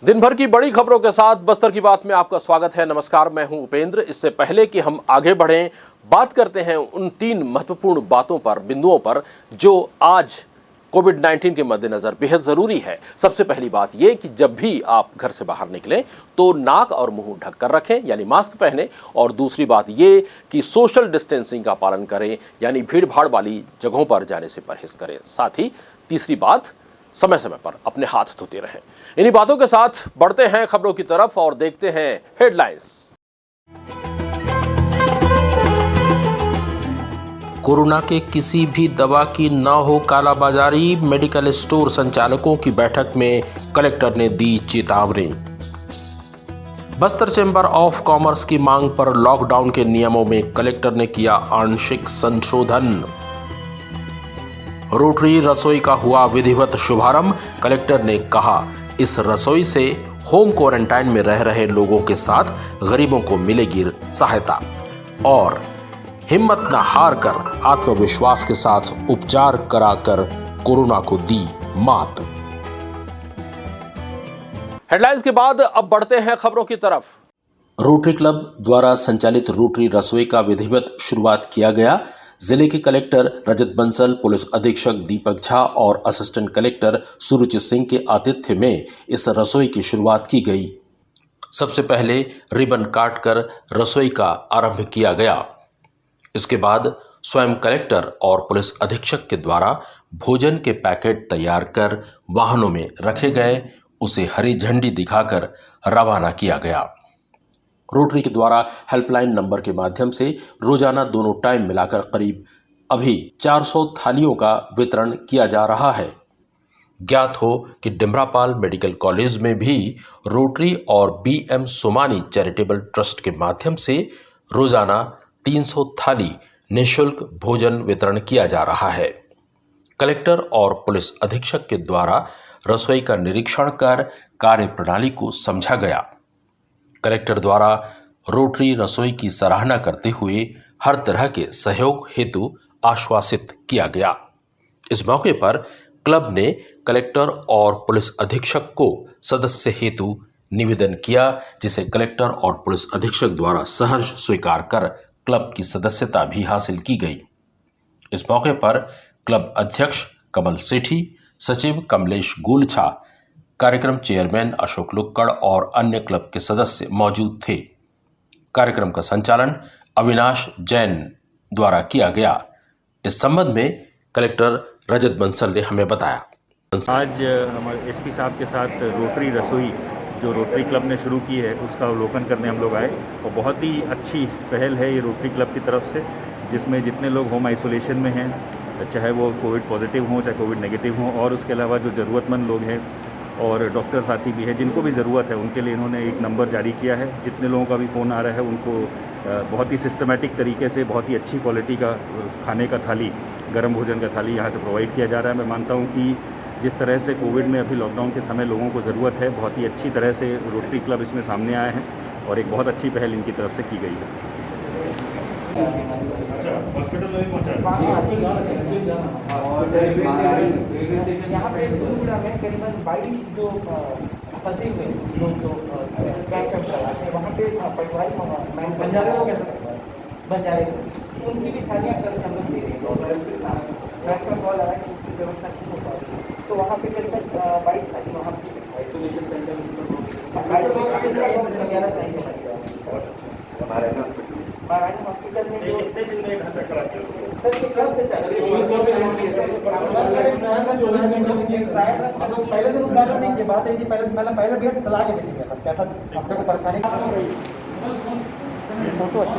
दिन भर की बड़ी खबरों के साथ बस्तर की बात में आपका स्वागत है। नमस्कार, मैं हूं उपेंद्र। इससे पहले कि हम आगे बढ़ें, बात करते हैं उन 3 महत्वपूर्ण बातों पर, बिंदुओं पर, जो आज कोविड-19 के मद्देनजर बेहद जरूरी है। सबसे पहली बात यह कि जब भी आप घर से बाहर निकलें तो नाक और मुंह ढक कर रखें, यानी मास्क पहनें। और दूसरी बात यह कि सोशल डिस्टेंसिंग का पालन करें, यानी भीड़ भाड़ वाली जगहों पर जाने से परहेज करें। साथ ही तीसरी बात, समय समय पर अपने हाथ धोते रहें। इन्हीं बातों के साथ बढ़ते हैं खबरों की तरफ और देखते हैं हेडलाइंस। कोरोना के किसी भी दवा की न हो कालाबाजारी, मेडिकल स्टोर संचालकों की बैठक में कलेक्टर ने दी चेतावनी। बस्तर चैंबर ऑफ कॉमर्स की मांग पर लॉकडाउन के नियमों में कलेक्टर ने किया आंशिक संशोधन। रोटरी रसोई का हुआ विधिवत शुभारंभ। कलेक्टर ने कहा, इस रसोई से होम क्वारंटाइन में रह रहे लोगों के साथ गरीबों को मिलेगी सहायता और हिम्मत न हार कर आत्मविश्वास के साथ उपचार कराकर कोरोना को दी मात। हेडलाइंस के बाद अब बढ़ते हैं खबरों की तरफ। रोटरी क्लब द्वारा संचालित रोटरी रसोई का विधिवत शुरुआत किया गया। जिले के कलेक्टर रजत बंसल, पुलिस अधीक्षक दीपक झा और असिस्टेंट कलेक्टर सुरुचि सिंह के आतिथ्य में इस रसोई की शुरुआत की गई। सबसे पहले रिबन काटकर रसोई का आरंभ किया गया। इसके बाद स्वयं कलेक्टर और पुलिस अधीक्षक के द्वारा भोजन के पैकेट तैयार कर वाहनों में रखे गए। उसे हरी झंडी दिखाकर रवाना किया गया। रोटरी के द्वारा हेल्पलाइन नंबर के माध्यम से रोजाना दोनों टाइम मिलाकर करीब अभी 400 थालियों का वितरण किया जा रहा है। ज्ञात हो कि डिमरापाल मेडिकल कॉलेज में भी रोटरी और बीएम सोमानी चैरिटेबल ट्रस्ट के माध्यम से रोजाना 300 थाली निःशुल्क भोजन वितरण किया जा रहा है। कलेक्टर और पुलिस अधीक्षक के द्वारा रसोई का निरीक्षण कर कार्य प्रणाली को समझा गया। कलेक्टर द्वारा रोटरी रसोई की सराहना करते हुए हर तरह के सहयोग हेतु आश्वासित किया गया। इस मौके पर क्लब ने कलेक्टर और पुलिस अधीक्षक को सदस्य हेतु निवेदन किया, जिसे कलेक्टर और पुलिस अधीक्षक द्वारा सहर्ष स्वीकार कर क्लब की सदस्यता भी हासिल की गई। इस मौके पर क्लब अध्यक्ष कमल सेठी, सचिव कमलेश गोलछा, कार्यक्रम चेयरमैन अशोक लुक्कड़ और अन्य क्लब के सदस्य मौजूद थे। कार्यक्रम का संचालन अविनाश जैन द्वारा किया गया। इस संबंध में कलेक्टर रजत बंसल ने हमें बताया। आज हमारे एसपी साहब के साथ रोटरी रसोई जो रोटरी क्लब ने शुरू की है उसका अवलोकन करने हम लोग आए और बहुत ही अच्छी पहल है ये रोटरी क्लब की तरफ से, जिसमें जितने लोग होम आइसोलेशन में हैं, चाहे वो कोविड पॉजिटिव हों चाहे कोविड नेगेटिव हों, और उसके अलावा जो ज़रूरतमंद लोग हैं और डॉक्टर साथी भी है जिनको भी ज़रूरत है, उनके लिए इन्होंने एक नंबर जारी किया है। जितने लोगों का भी फ़ोन आ रहा है उनको बहुत ही सिस्टमेटिक तरीके से बहुत ही अच्छी क्वालिटी का खाने का थाली, गर्म भोजन का थाली यहाँ से प्रोवाइड किया जा रहा है। मैं मानता हूँ कि जिस तरह से कोविड में अभी लॉकडाउन के समय लोगों को ज़रूरत है, बहुत ही अच्छी तरह से रोटरी क्लब इसमें सामने आए हैं और एक बहुत अच्छी पहल इनकी तरफ से की गई है। हॉस्पिटल में यहाँ पे में करीबन 22 जो फंसे हुए लोग जो कैंप चलाते हैं, वहाँ पे पारिवारिक बंजारे लोग बंजारे उनकी भी थालियाँ कल से हम लोग दे रहे हैं। बैंक का कॉल आया कि उनकी व्यवस्था नहीं हो पा रही, तो वहाँ पे करीबन 22 थाली वहाँ आइसोलेशन सेंटर 11 थाली नारायण हॉस्पिटल में जो कितने दिन में ढांचा करा के सर ये कब से चल रही है? पहले दिन उद्घाटन नहीं की बात है कि पहले गेट चला के देखेंगे सर, कैसा अपने को परेशानी। फोटो अच्छा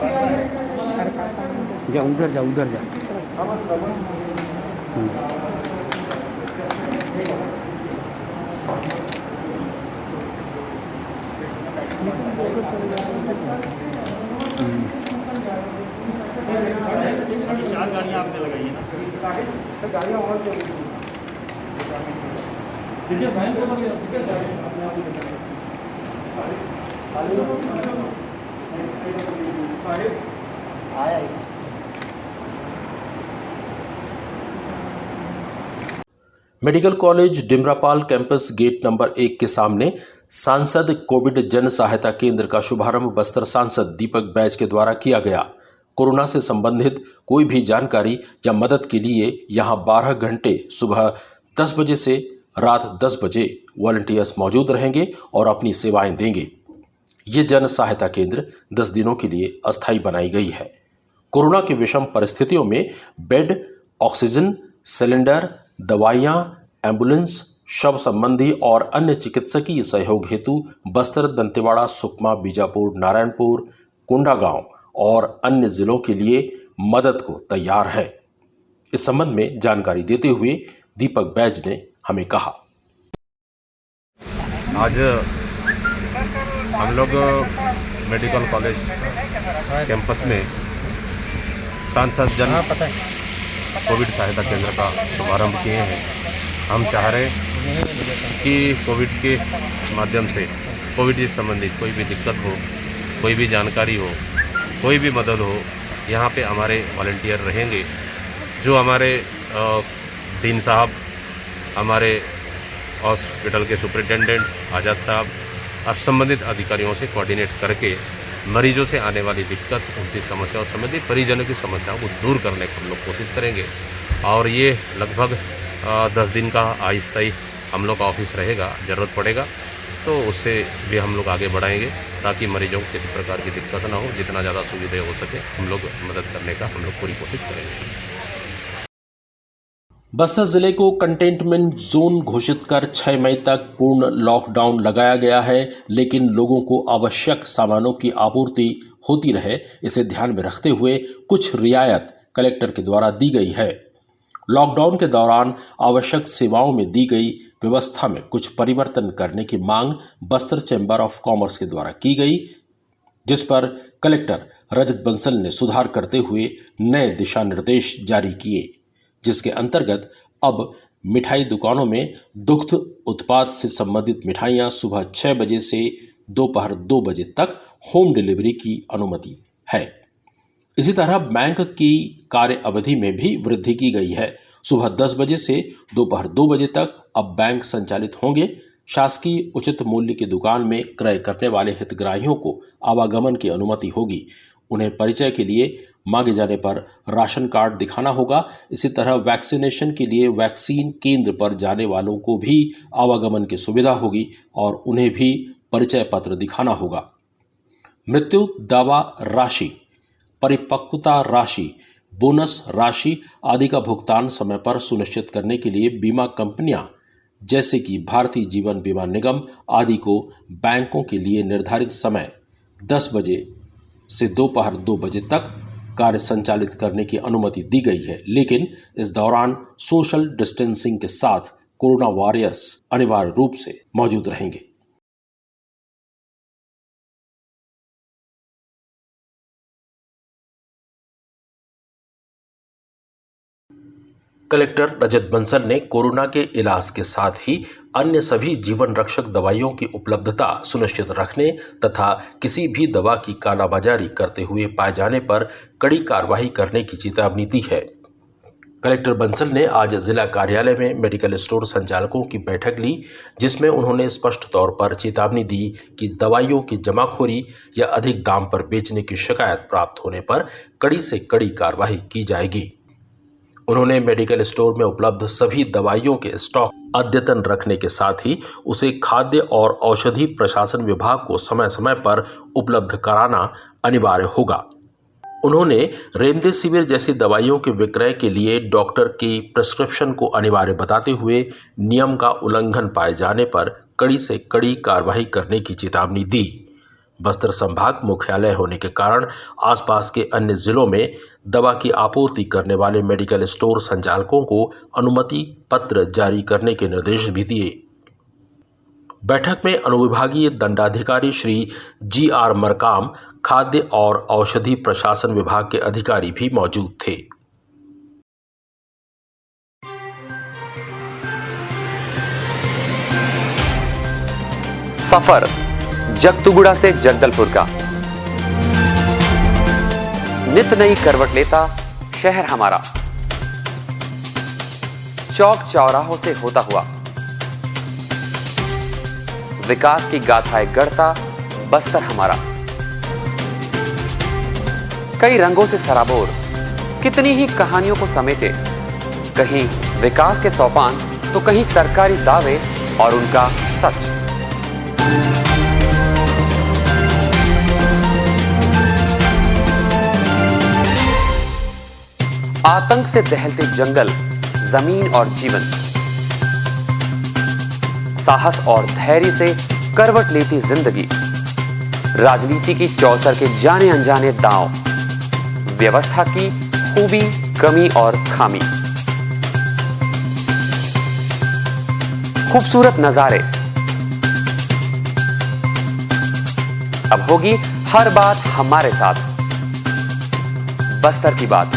जा, उधर जा, उधर जा। अभी 4 गाड़ियाँ आपने लगाई है ना? गाड़ियाँ और आया। Medical college Dimrapal campus gate number 1 के सामने सांसद कोविड जन सहायता केंद्र का शुभारंभ बस्तर सांसद दीपक बैज के द्वारा किया गया। कोरोना से संबंधित कोई भी जानकारी या मदद के लिए यहां 12 घंटे सुबह 10 बजे से रात 10 बजे वॉलंटियर्स मौजूद रहेंगे और अपनी सेवाएं देंगे। ये जन सहायता केंद्र 10 दिनों के लिए अस्थायी बनाई गई है। कोरोना की विषम परिस्थितियों में बेड, ऑक्सीजन सिलेंडर, दवाइयां, एम्बुलेंस, शव संबंधी और अन्य चिकित्सकीय सहयोग हेतु बस्तर, दंतेवाड़ा, सुकमा, बीजापुर, नारायणपुर, कोंडागांव और अन्य जिलों के लिए मदद को तैयार है। इस संबंध में जानकारी देते हुए दीपक बैज ने हमें कहा। आज हम लोग मेडिकल कॉलेज कैंपस में सांसद जन कोविड सहायता केंद्र का शुभारंभ किए हैं। हम चाह रहे हैं कि कोविड के माध्यम से कोविड से संबंधित कोई भी दिक्कत हो, कोई भी जानकारी हो, कोई भी मदद हो, यहाँ पे हमारे वॉलंटियर रहेंगे। जो हमारे डीन साहब, हमारे हॉस्पिटल के सुपरिटेंडेंट आज़ाद साहब और संबंधित अधिकारियों से कोऑर्डिनेट करके मरीजों से आने वाली दिक्कत, उनकी समस्याओं संबंधित परिजनों की समस्याओं को दूर करने की हम लोग कोशिश करेंगे। और ये लगभग 10 दिन का अस्थायी हम लोग का ऑफिस रहेगा। ज़रूरत पड़ेगा तो उससे भी हम लोग आगे बढ़ाएंगे ताकि मरीजों को किसी प्रकार की दिक्कत ना हो। जितना ज़्यादा सुविधा हो सके हम लोग मदद करने का हम लोग पूरी कोशिश करेंगे। बस्तर जिले को कंटेनमेंट जोन घोषित कर 6 मई तक पूर्ण लॉकडाउन लगाया गया है, लेकिन लोगों को आवश्यक सामानों की आपूर्ति होती रहे, इसे ध्यान में रखते हुए कुछ रियायत कलेक्टर के द्वारा दी गई है। लॉकडाउन के दौरान आवश्यक सेवाओं में दी गई व्यवस्था में कुछ परिवर्तन करने की मांग बस्तर चैम्बर ऑफ कॉमर्स के द्वारा की गई, जिस पर कलेक्टर रजत बंसल ने सुधार करते हुए नए दिशा निर्देश जारी किए, जिसके अंतर्गत अब मिठाई दुकानों में दुग्ध उत्पाद से संबंधित मिठाइयां सुबह 6 बजे से दोपहर 2 बजे तक होम डिलीवरी की अनुमति है। इसी तरह बैंक की कार्य अवधि में भी वृद्धि की गई है। सुबह 10 बजे से दोपहर 2 बजे तक अब बैंक संचालित होंगे। शासकीय उचित मूल्य की दुकान में क्रय करने वाले हितग्राहियों को आवागमन की अनुमति होगी। उन्हें परिचय के लिए मांगे जाने पर राशन कार्ड दिखाना होगा। इसी तरह वैक्सीनेशन के लिए वैक्सीन केंद्र पर जाने वालों को भी आवागमन की सुविधा होगी और उन्हें भी परिचय पत्र दिखाना होगा। मृत्यु दावा राशि, परिपक्वता राशि, बोनस राशि आदि का भुगतान समय पर सुनिश्चित करने के लिए बीमा कंपनियां जैसे कि भारतीय जीवन बीमा निगम आदि को बैंकों के लिए निर्धारित समय 10 बजे से दोपहर 2 बजे तक कार्य संचालित करने की अनुमति दी गई है, लेकिन इस दौरान सोशल डिस्टेंसिंग के साथ कोरोना वॉरियर्स अनिवार्य रूप से मौजूद रहेंगे। कलेक्टर रजत बंसल ने कोरोना के इलाज के साथ ही अन्य सभी जीवन रक्षक दवाइयों की उपलब्धता सुनिश्चित रखने तथा किसी भी दवा की कालाबाजारी करते हुए पाए जाने पर कड़ी कार्रवाई करने की चेतावनी दी है। कलेक्टर बंसल ने आज जिला कार्यालय में मेडिकल स्टोर संचालकों की बैठक ली, जिसमें उन्होंने स्पष्ट तौर पर चेतावनी दी कि दवाइयों की जमाखोरी या अधिक दाम पर बेचने की शिकायत प्राप्त होने पर कड़ी से कड़ी कार्रवाई की जाएगी। उन्होंने मेडिकल स्टोर में उपलब्ध सभी दवाइयों के स्टॉक अद्यतन रखने के साथ ही उसे खाद्य और औषधि प्रशासन विभाग को समय समय पर उपलब्ध कराना अनिवार्य होगा। उन्होंने रेमडेसिविर जैसी दवाइयों के विक्रय के लिए डॉक्टर की प्रिस्क्रिप्शन को अनिवार्य बताते हुए नियम का उल्लंघन पाए जाने पर कड़ी से कड़ी कार्रवाई करने की चेतावनी दी। बस्तर संभाग मुख्यालय होने के कारण आसपास के अन्य जिलों में दवा की आपूर्ति करने वाले मेडिकल स्टोर संचालकों को अनुमति पत्र जारी करने के निर्देश भी दिए। बैठक में अनुविभागीय दंडाधिकारी श्री GR मरकाम, खाद्य और औषधि प्रशासन विभाग के अधिकारी भी मौजूद थे। सफर जगतुगुड़ा से जगदलपुर का, नित नई करवट लेता शहर हमारा। चौक चौराहों से होता हुआ विकास की गाथाएं गढ़ता बस्तर हमारा। कई रंगों से सराबोर कितनी ही कहानियों को समेटे, कहीं विकास के सोपान तो कहीं सरकारी दावे और उनका सच। आतंक से दहलते जंगल, जमीन और जीवन, साहस और धैर्य से करवट लेती जिंदगी, राजनीति की चौसर के जाने अनजाने दांव, व्यवस्था की खूबी, कमी और खामी, खूबसूरत नजारे। अब होगी हर बात हमारे साथ, बस्तर की बात।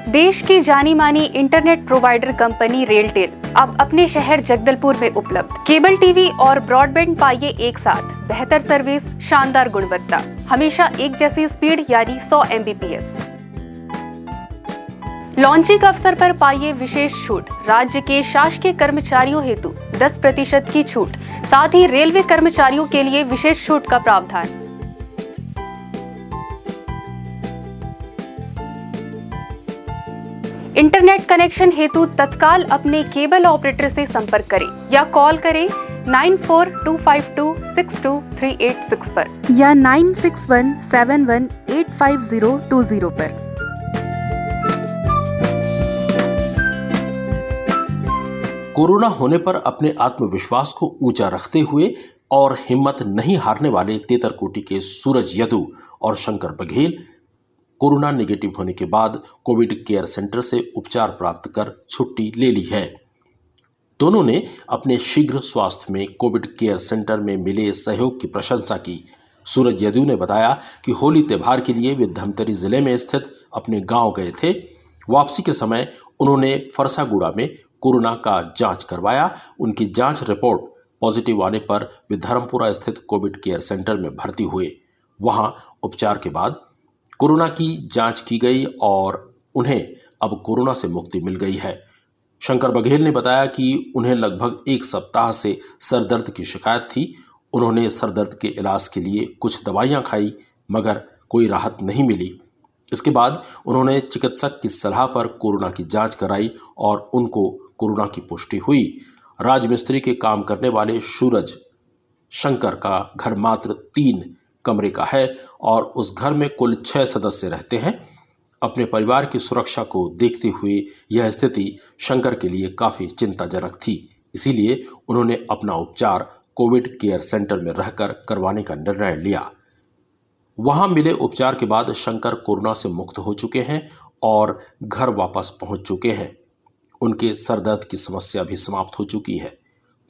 देश की जानी मानी इंटरनेट प्रोवाइडर कंपनी रेलटेल अब अपने शहर जगदलपुर में उपलब्ध। केबल टीवी और ब्रॉडबैंड पाइए एक साथ, बेहतर सर्विस, शानदार गुणवत्ता, हमेशा एक जैसी स्पीड यानी 100 Mbps। लॉन्चिंग अवसर पर पाइए विशेष छूट, राज्य के शासकीय कर्मचारियों हेतु 10% की छूट, साथ ही रेलवे कर्मचारियों के लिए विशेष छूट का प्रावधान। इंटरनेट कनेक्शन हेतु तत्काल अपने केबल ऑपरेटर से संपर्क करें या कॉल करें 9425262386 पर या 9617185020 पर। कोरोना होने पर अपने आत्मविश्वास को ऊंचा रखते हुए और हिम्मत नहीं हारने वाले तेतरकोटी के सूरज यदु और शंकर बघेल कोरोना नेगेटिव होने के बाद कोविड केयर सेंटर से उपचार प्राप्त कर छुट्टी ले ली है। दोनों ने अपने शीघ्र स्वास्थ्य में कोविड केयर सेंटर में मिले सहयोग की प्रशंसा की। सूरज यदु ने बताया कि होली त्यौहार के लिए वे धमतरी जिले में स्थित अपने गांव गए थे। वापसी के समय उन्होंने फरसागुड़ा में कोरोना का जांच करवाया। उनकी जांच रिपोर्ट पॉजिटिव आने पर वे धर्मपुरा स्थित कोविड केयर सेंटर में भर्ती हुए। वहां उपचार के बाद कोरोना की जांच की गई और उन्हें अब कोरोना से मुक्ति मिल गई है। शंकर बघेल ने बताया कि उन्हें लगभग 1 सप्ताह से सरदर्द की शिकायत थी। उन्होंने सरदर्द के इलाज के लिए कुछ दवाइयां खाई मगर कोई राहत नहीं मिली। इसके बाद उन्होंने चिकित्सक की सलाह पर कोरोना की जांच कराई और उनको कोरोना की पुष्टि हुई। राजमिस्त्री के काम करने वाले सूरज शंकर का घर मात्र 3 कमरे का है और उस घर में कुल 6 सदस्य रहते हैं। अपने परिवार की सुरक्षा को देखते हुए यह स्थिति शंकर के लिए काफ़ी चिंताजनक थी। इसीलिए उन्होंने अपना उपचार कोविड केयर सेंटर में रहकर करवाने का निर्णय लिया। वहां मिले उपचार के बाद शंकर कोरोना से मुक्त हो चुके हैं और घर वापस पहुंच चुके हैं। उनके सरदर्द की समस्या भी समाप्त हो चुकी है।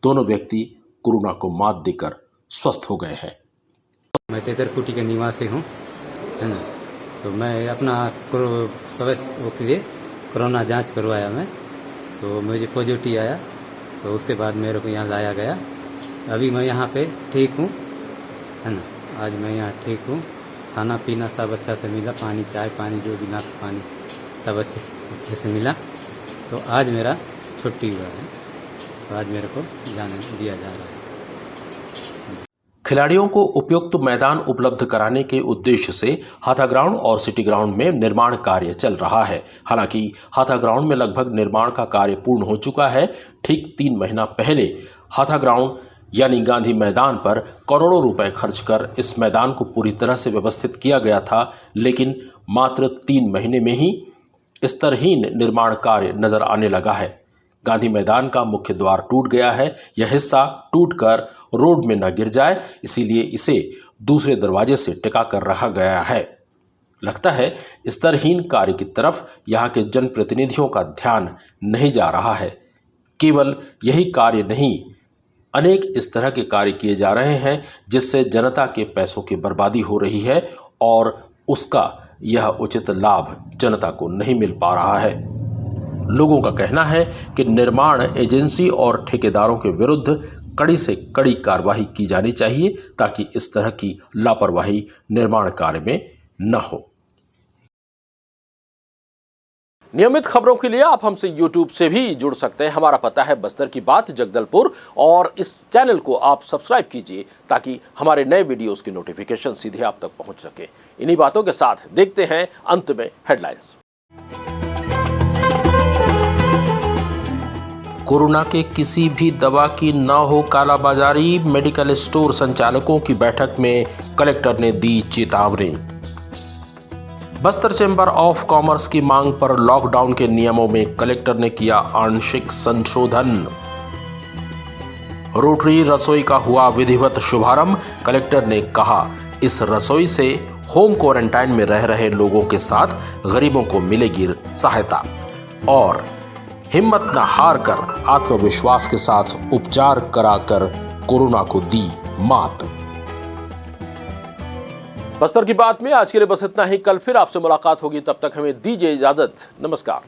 दोनों व्यक्ति कोरोना को मात देकर स्वस्थ हो गए हैं। मैं तेतरकोटी के निवासी हूँ, है ना। तो मैं अपना वो के लिए कोरोना जांच करवाया मैं, तो मुझे पॉजिटिव आया। तो उसके बाद मेरे को यहाँ लाया गया। अभी मैं यहाँ पे ठीक हूँ, है ना। आज मैं यहाँ ठीक हूँ। खाना पीना सब अच्छा से मिला, पानी चाय पानी जो भी नाश्ता पानी सब अच्छे से मिला। तो आज मेरा छुट्टी हुआ है, तो आज मेरे को जाने दिया जा रहा है। खिलाड़ियों को उपयुक्त मैदान उपलब्ध कराने के उद्देश्य से हाथा ग्राउंड और सिटी ग्राउंड में निर्माण कार्य चल रहा है। हालांकि हाथा ग्राउंड में लगभग निर्माण का कार्य पूर्ण हो चुका है। ठीक 3 महीना पहले हाथा ग्राउंड यानी गांधी मैदान पर करोड़ों रुपए खर्च कर इस मैदान को पूरी तरह से व्यवस्थित किया गया था, लेकिन मात्र 3 महीने में ही स्तरहीन निर्माण कार्य नजर आने लगा है। गांधी मैदान का मुख्य द्वार टूट गया है। यह हिस्सा टूटकर रोड में न गिर जाए, इसीलिए इसे दूसरे दरवाजे से टिका कर रखा गया है। लगता है स्तरहीन कार्य की तरफ यहाँ के जनप्रतिनिधियों का ध्यान नहीं जा रहा है। केवल यही कार्य नहीं, अनेक इस तरह के कार्य किए जा रहे हैं जिससे जनता के पैसों की बर्बादी हो रही है और उसका यह उचित लाभ जनता को नहीं मिल पा रहा है। लोगों का कहना है कि निर्माण एजेंसी और ठेकेदारों के विरुद्ध कड़ी से कड़ी कार्रवाई की जानी चाहिए ताकि इस तरह की लापरवाही निर्माण कार्य में न हो। नियमित खबरों के लिए आप हमसे YouTube से भी जुड़ सकते हैं। हमारा पता है बस्तर की बात, जगदलपुर, और इस चैनल को आप सब्सक्राइब कीजिए ताकि हमारे नए वीडियोस की नोटिफिकेशन सीधे आप तक पहुंच सके। इन्हीं बातों के साथ देखते हैं अंत में हेडलाइंस। कोरोना के किसी भी दवा की न हो कालाबाजारी, मेडिकल स्टोर संचालकों की बैठक में कलेक्टर ने दी चेतावनी। बस्तर चैम्बर ऑफ कॉमर्स की मांग पर लॉकडाउन के नियमों में कलेक्टर ने किया आंशिक संशोधन। रोटरी रसोई का हुआ विधिवत शुभारंभ। कलेक्टर ने कहा, इस रसोई से होम क्वारंटाइन में रह रहे लोगों के साथ गरीबों को मिलेगी सहायता और हिम्मत न हार कर आत्मविश्वास के साथ उपचार कराकर कोरोना को दी मात। बस्तर की बात में आज के लिए बस इतना ही। कल फिर आपसे मुलाकात होगी, तब तक हमें दीजिए इजाजत। नमस्कार।